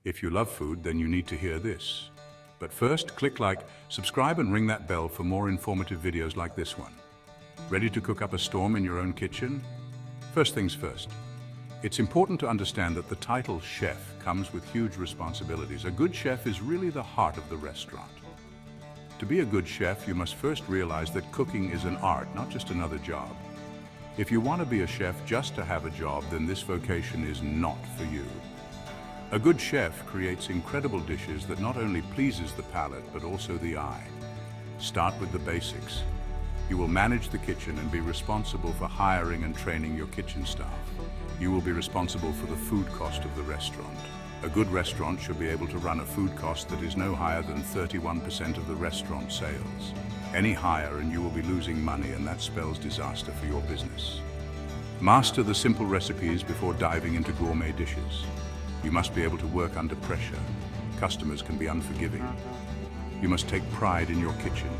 If you love food, then you need to hear this. But first, click like, subscribe and ring that bell for more informative videos like this one. Ready to cook up a storm in your own kitchen? First things first. It's important to understand that the title chef comes with huge responsibilities. A good chef is really the heart of the restaurant. To be a good chef, you must first realize that cooking is an art, not just another job. If you want to be a chef just to have a job, then this vocation is not for you. A good chef creates incredible dishes that not only pleases the palate, but also the eye. Start with the basics. You will manage the kitchen and be responsible for hiring and training your kitchen staff. You will be responsible for the food cost of the restaurant. A good restaurant should be able to run a food cost that is no higher than 31% of the restaurant sales. Any higher and you will be losing money, and that spells disaster for your business. Master the simple recipes before diving into gourmet dishes. You must be able to work under pressure. Customers can be unforgiving. You must take pride in your kitchen.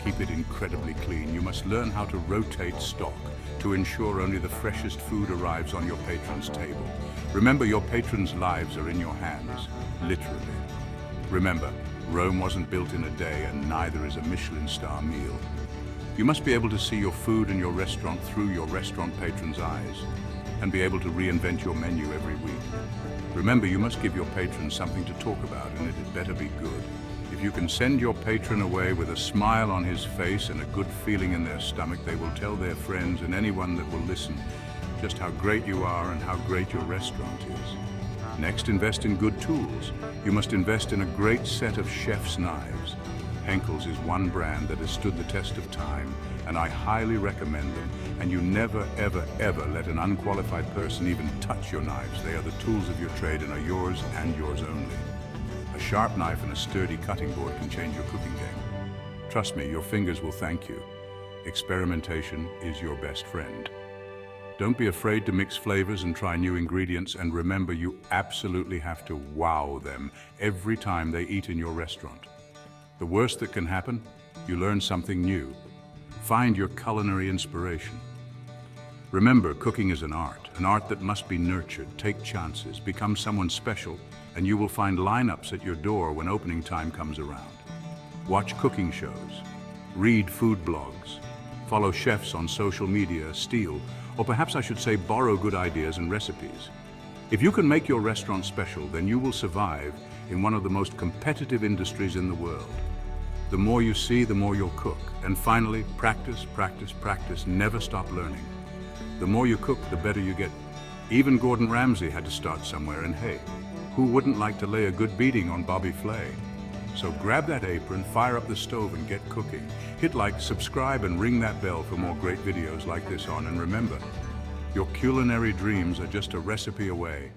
Keep it incredibly clean. You must learn how to rotate stock to ensure only the freshest food arrives on your patrons' table. Remember, your patrons' lives are in your hands, literally. Remember, Rome wasn't built in a day, and neither is a Michelin star meal. You must be able to see your food and your restaurant through your restaurant patrons' eyes and be able to reinvent your menu every week. Remember, you must give your patrons something to talk about, and it had better be good. If you can send your patron away with a smile on his face and a good feeling in their stomach, they will tell their friends and anyone that will listen just how great you are and how great your restaurant is. Next, invest in good tools. You must invest in a great set of chef's knives. Henckels is one brand that has stood the test of time, and I highly recommend them. And you never, ever, ever let an unqualified person even touch your knives. They are the tools of your trade and are yours and yours only. A sharp knife and a sturdy cutting board can change your cooking game. Trust me, your fingers will thank you. Experimentation is your best friend. Don't be afraid to mix flavors and try new ingredients, and remember, you absolutely have to wow them every time they eat in your restaurant. The worst that can happen, you learn something new. Find your culinary inspiration. Remember, cooking is an art that must be nurtured. Take chances, become someone special, and you will find lineups at your door when opening time comes around. Watch cooking shows, read food blogs, follow chefs on social media, steal, or perhaps I should say borrow good ideas and recipes. If you can make your restaurant special, then you will survive in one of the most competitive industries in the world. The more you see, the more you'll cook. And finally, practice, practice, practice. Never stop learning. The more you cook, the better you get. Even Gordon Ramsay had to start somewhere, and hey, who wouldn't like to lay a good beating on Bobby Flay? So grab that apron, fire up the stove, and get cooking. Hit like, subscribe, and ring that bell for more great videos like this on. And remember, your culinary dreams are just a recipe away.